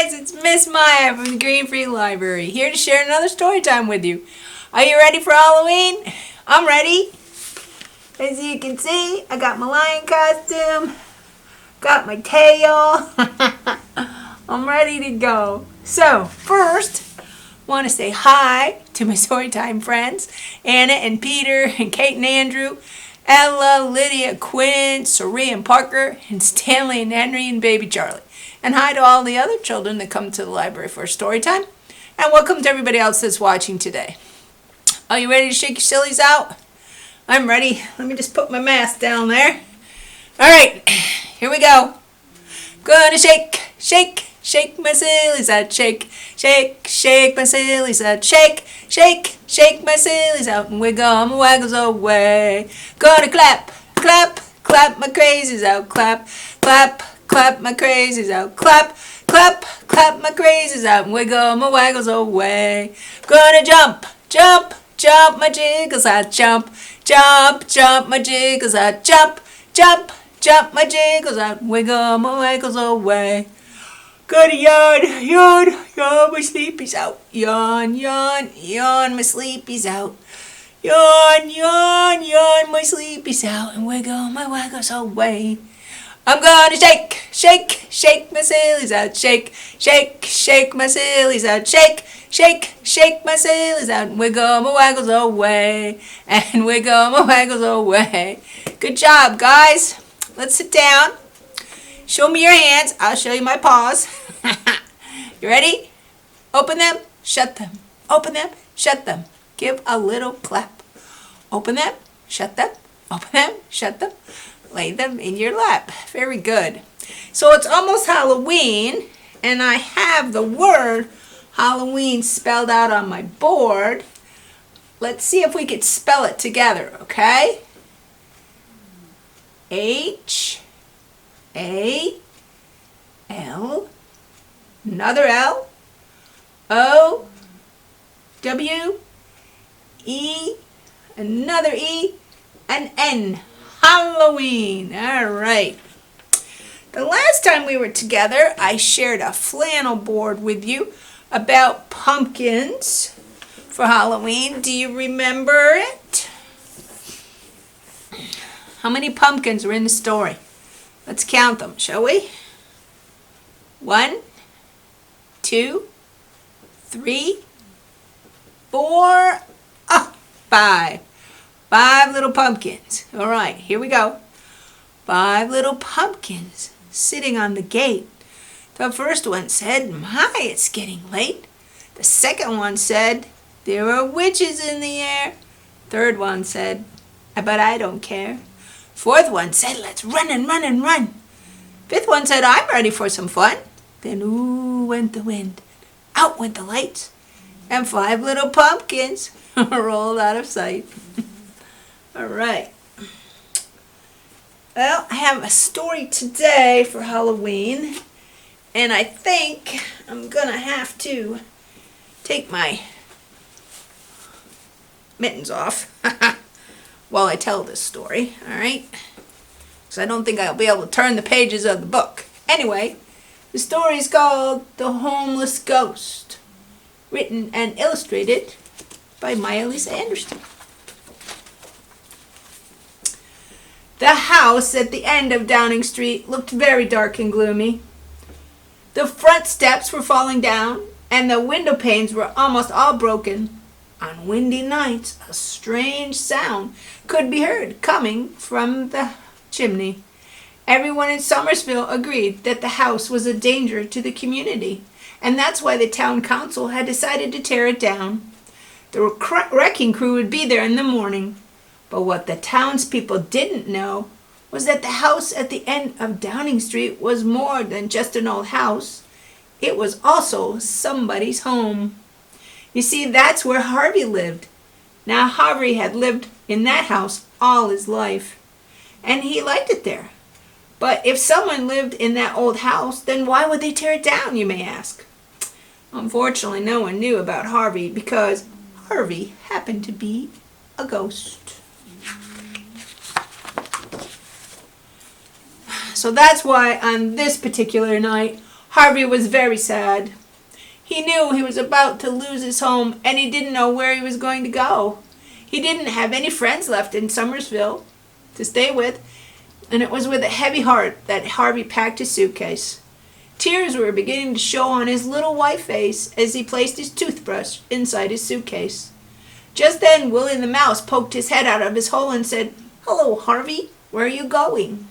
guys, it's Miss Maya from the Green Free Library, here to share another story time with you. Are you ready for Halloween? I'm ready. As you can see, I got my lion costume, got my tail. I'm ready to go. So, first, want to say hi to my storytime friends, Anna and Peter and Kate and Andrew, Ella, Lydia, Quinn, Sarie and Parker, and Stanley and Henry and baby Charlie. And hi to all the other children that come to the library for story time. And welcome to everybody else that's watching today. Are you ready to shake your sillies out? I'm ready. Let me just put my mask down there. All right, here we go. Gonna shake, shake, shake my sillies out. Shake, shake, shake my sillies out. Shake, shake, shake my sillies out. And wiggle my waggles away. Gonna clap, clap, clap my crazies out. Clap, clap, clap my crazies out. Clap, clap, clap my crazies out. And wiggle my waggles away. Gonna jump, jump, jump my jiggles out. Jump, jump, jump my jiggles out. Jump, jump, jump my jiggles out. Wiggle my waggles away. Gonna yawn, yawn, yawn my sleepies out. Yawn, yawn, yawn my sleepies out. Yawn, yawn, yawn my sleepies out. And wiggle my waggles away. I'm gonna shake, shake, shake my sillies out. Shake, shake, shake my sillies out. Shake, shake, shake my sillies out. And wiggle my waggles away. And wiggle my waggles away. Good job, guys. Let's sit down. Show me your hands. I'll show you my paws. You ready? Open them, shut them. Open them, shut them. Give a little clap. Open them, shut them. Open them, shut them. Lay them in your lap. Very good. So it's almost Halloween, and I have the word Halloween spelled out on my board. Let's see if we could spell it together, okay? H-A-L, another L, O-W-E, another E, and N. Halloween. All right. The last time we were together, I shared a flannel board with you about pumpkins for Halloween. Do you remember it? How many pumpkins were in the story? Let's count them, shall we? 1, 2, 3, 4, 5. 5 little pumpkins. All right, here we go. 5 little pumpkins sitting on the gate. The first one said, "My, it's getting late." The second one said, "There are witches in the air." Third one said, "But I don't care." Fourth one said, "Let's run and run and run." Fifth one said, "I'm ready for some fun." Then ooh went the wind, out went the lights, and 5 little pumpkins rolled out of sight. All right. Well, I have a story today for Halloween, and I think I'm gonna have to take my mittens off while I tell this story, all right? Because I don't think I'll be able to turn the pages of the book. Anyway, the story is called The Homeless Ghost, written and illustrated by My Sillies Out. The house at the end of Downing Street looked very dark and gloomy. The front steps were falling down, and the window panes were almost all broken. On windy nights, a strange sound could be heard coming from the chimney. Everyone in Somersville agreed that the house was a danger to the community, and that's why the town council had decided to tear it down. The wrecking crew would be there in the morning. But what the townspeople didn't know was that the house at the end of Downing Street was more than just an old house. It was also somebody's home. You see, that's where Harvey lived. Now, Harvey had lived in that house all his life, and he liked it there. But if someone lived in that old house, then why would they tear it down, you may ask? Unfortunately, no one knew about Harvey because Harvey happened to be a ghost. So that's why on this particular night, Harvey was very sad. He knew he was about to lose his home, and he didn't know where he was going to go. He didn't have any friends left in Somersville to stay with, and it was with a heavy heart that Harvey packed his suitcase. Tears were beginning to show on his little white face as he placed his toothbrush inside his suitcase. Just then Willie the Mouse poked his head out of his hole and said, "Hello, Harvey. Where are you going?"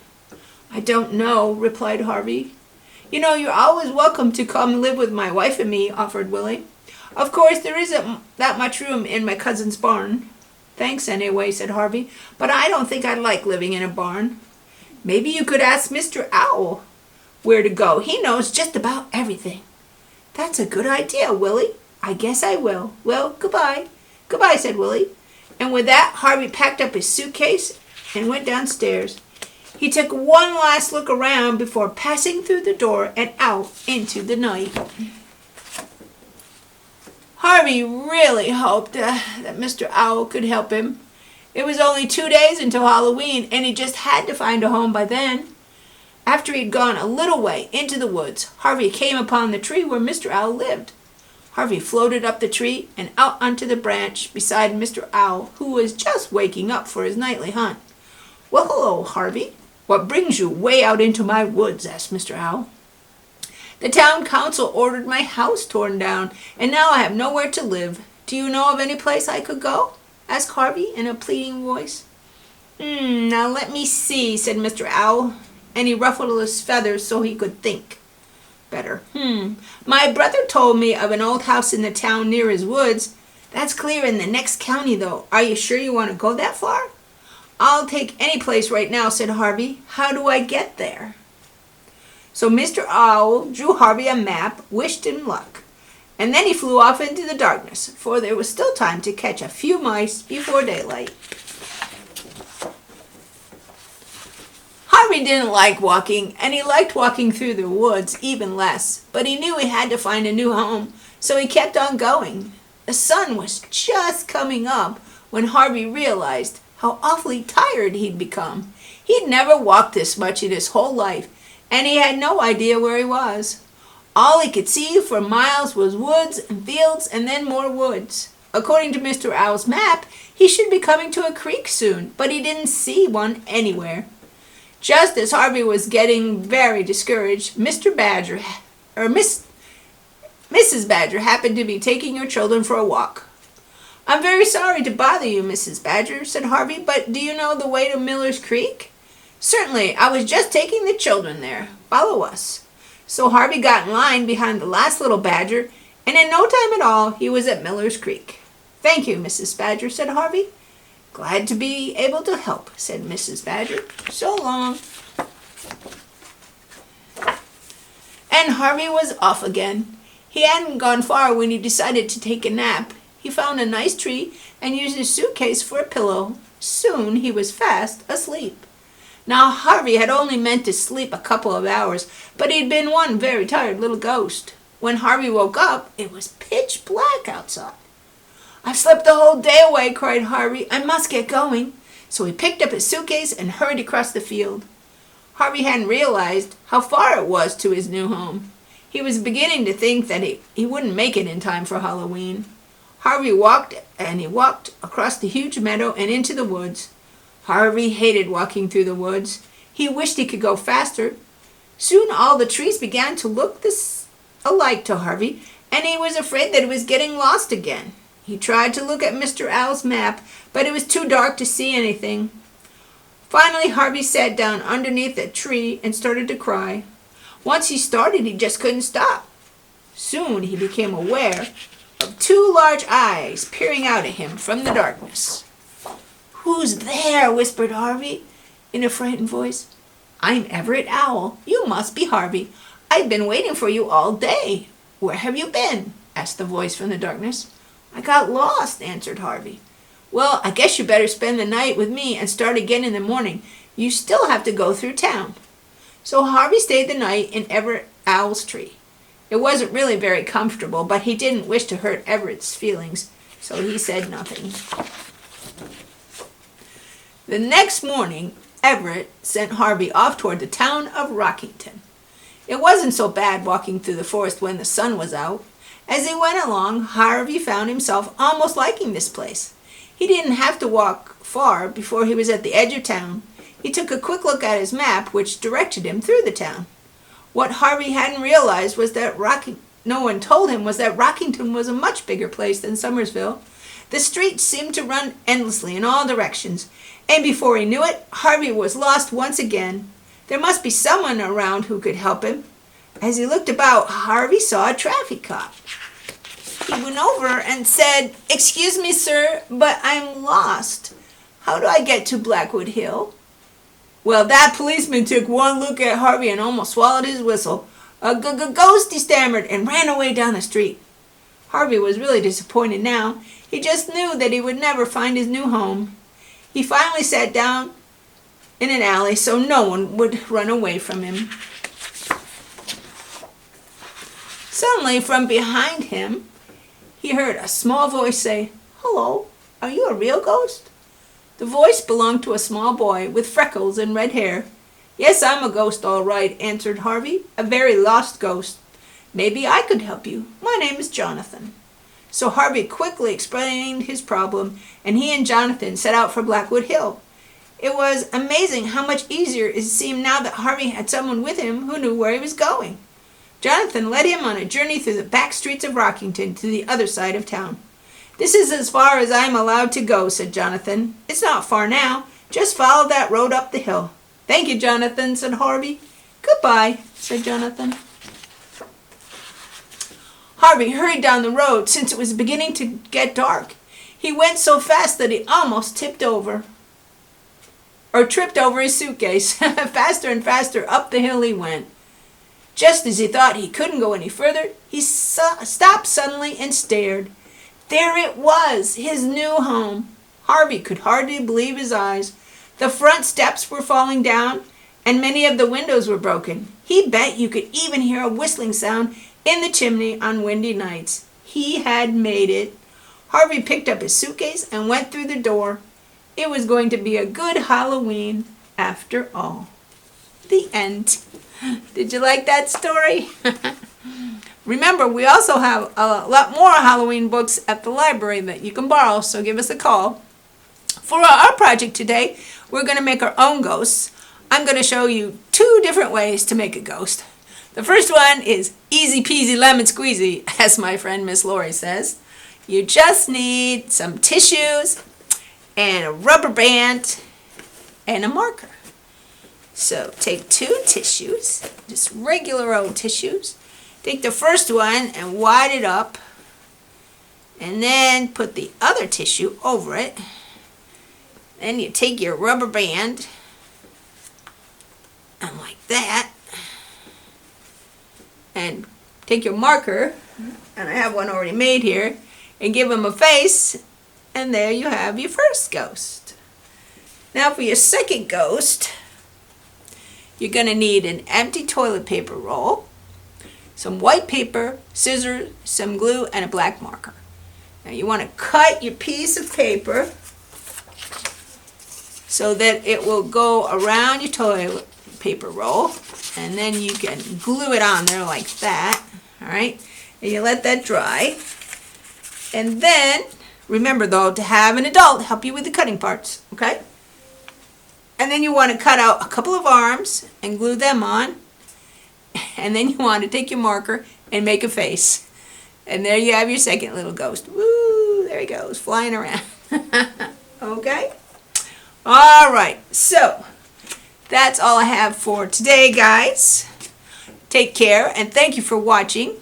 "I don't know," replied Harvey. "You know, you're always welcome to come live with my wife and me," offered Willie. "Of course, there isn't that much room in my cousin's barn." "Thanks anyway," said Harvey, "but I don't think I'd like living in a barn." "Maybe you could ask Mr. Owl where to go. He knows just about everything." "That's a good idea, Willie. I guess I will. Well, goodbye." "Goodbye," said Willie. And with that, Harvey packed up his suitcase and went downstairs. He took one last look around before passing through the door and out into the night. Harvey really hoped that Mr. Owl could help him. It was only 2 days until Halloween, and he just had to find a home by then. After he'd gone a little way into the woods, Harvey came upon the tree where Mr. Owl lived. Harvey floated up the tree and out onto the branch beside Mr. Owl, who was just waking up for his nightly hunt. "Well, hello, Harvey. What brings you way out into my woods?" asked Mr. Owl. "The town council ordered my house torn down, and now I have nowhere to live. Do you know of any place I could go?" asked Harvey in a pleading voice. Now let me see," said Mr. Owl, and he ruffled his feathers so he could think better. "My brother told me of an old house in the town near his woods. That's clear in the next county, though. Are you sure you want to go that far?" "I'll take any place right now," said Harvey. "How do I get there?" So Mr. Owl drew Harvey a map, wished him luck, and then he flew off into the darkness, for there was still time to catch a few mice before daylight. Harvey didn't like walking, and he liked walking through the woods even less, but he knew he had to find a new home, so he kept on going. The sun was just coming up when Harvey realized how awfully tired he'd become. He'd never walked this much in his whole life, and he had no idea where he was. All he could see for miles was woods and fields and then more woods. According to Mr. Owl's map, he should be coming to a creek soon, but he didn't see one anywhere. Just as Harvey was getting very discouraged, Mrs. Badger happened to be taking her children for a walk. "I'm very sorry to bother you, Mrs. Badger," said Harvey, "but do you know the way to Miller's Creek?" "Certainly. I was just taking the children there. Follow us." So Harvey got in line behind the last little badger, and in no time at all he was at Miller's Creek. "Thank you, Mrs. Badger," said Harvey. "Glad to be able to help," said Mrs. Badger. "So long." And Harvey was off again. He hadn't gone far when he decided to take a nap. He found a nice tree and used his suitcase for a pillow. Soon he was fast asleep. Now Harvey had only meant to sleep a couple of hours, but he'd been one very tired little ghost. When Harvey woke up, it was pitch black outside. "I've slept the whole day away," cried Harvey. "I must get going." So he picked up his suitcase and hurried across the field. Harvey hadn't realized how far it was to his new home. He was beginning to think that he wouldn't make it in time for Halloween. Harvey walked and he walked across the huge meadow and into the woods. Harvey hated walking through the woods. He wished he could go faster. Soon all the trees began to look alike to Harvey, and he was afraid that he was getting lost again. He tried to look at Mr. Owl's map, but it was too dark to see anything. Finally, Harvey sat down underneath a tree and started to cry. Once he started, he just couldn't stop. Soon he became aware of two large eyes peering out at him from the darkness. "Who's there?" whispered Harvey in a frightened voice. "I'm Everett Owl. You must be Harvey. I've been waiting for you all day. Where have you been?" asked the voice from the darkness. "I got lost," answered Harvey. "Well, I guess you better spend the night with me and start again in the morning. You still have to go through town." So Harvey stayed the night in Everett Owl's tree. It wasn't really very comfortable, but he didn't wish to hurt Everett's feelings, so he said nothing. The next morning, Everett sent Harvey off toward the town of Rockington. It wasn't so bad walking through the forest when the sun was out. As he went along, Harvey found himself almost liking this place. He didn't have to walk far before he was at the edge of town. He took a quick look at his map, which directed him through the town. What Harvey hadn't realized was that no one told him was that Rockington was a much bigger place than Summersville. The streets seemed to run endlessly in all directions, and before he knew it, Harvey was lost once again. There must be someone around who could help him. As he looked about, Harvey saw a traffic cop. He went over and said, "Excuse me, sir, but I'm lost. How do I get to Blackwood Hill?" Well, that policeman took one look at Harvey and almost swallowed his whistle. "A ghost," he stammered, and ran away down the street. Harvey was really disappointed now. He just knew that he would never find his new home. He finally sat down in an alley so no one would run away from him. Suddenly, from behind him, he heard a small voice say, "Hello, are you a real ghost?" The voice belonged to a small boy with freckles and red hair. "Yes, I'm a ghost, all right," answered Harvey, "a very lost ghost. Maybe I could help you. My name is Jonathan." So Harvey quickly explained his problem, and he and Jonathan set out for Blackwood Hill. It was amazing how much easier it seemed now that Harvey had someone with him who knew where he was going. Jonathan led him on a journey through the back streets of Rockington to the other side of town. "This is as far as I'm allowed to go," said Jonathan. "It's not far now. Just follow that road up the hill." "Thank you, Jonathan," said Harvey. "Goodbye," said Jonathan. Harvey hurried down the road since it was beginning to get dark. He went so fast that he almost tripped over his suitcase. Faster and faster up the hill he went. Just as he thought he couldn't go any further, he stopped suddenly and stared. There it was, his new home. Harvey could hardly believe his eyes. The front steps were falling down, and many of the windows were broken. He bet you could even hear a whistling sound in the chimney on windy nights. He had made it. Harvey picked up his suitcase and went through the door. It was going to be a good Halloween after all. The end. Did you like that story? Remember, we also have a lot more Halloween books at the library that you can borrow, so give us a call. For our project today, we're going to make our own ghosts. I'm going to show you 2 different ways to make a ghost. The first one is easy peasy lemon squeezy, as my friend Miss Lori says. You just need some tissues and a rubber band and a marker. So take 2 tissues, just regular old tissues. Take the first one and wad it up, and then put the other tissue over it. Then you take your rubber band, and like that, and take your marker, and I have one already made here, and give him a face, and there you have your first ghost. Now for your second ghost, you're going to need an empty toilet paper roll, some white paper, scissors, some glue, and a black marker. Now you want to cut your piece of paper so that it will go around your toilet paper roll, and then you can glue it on there like that. All right, and you let that dry. And then remember though to have an adult help you with the cutting parts, okay? And then you want to cut out a couple of arms and glue them on. And then you want to take your marker and make a face. And there you have your second little ghost. Woo, there he goes, flying around. Okay? All right, so that's all I have for today, guys. Take care, and thank you for watching.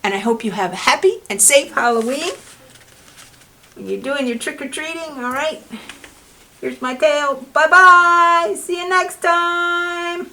And I hope you have a happy and safe Halloween when you're doing your trick-or-treating, all right? Here's my tail. Bye-bye. See you next time.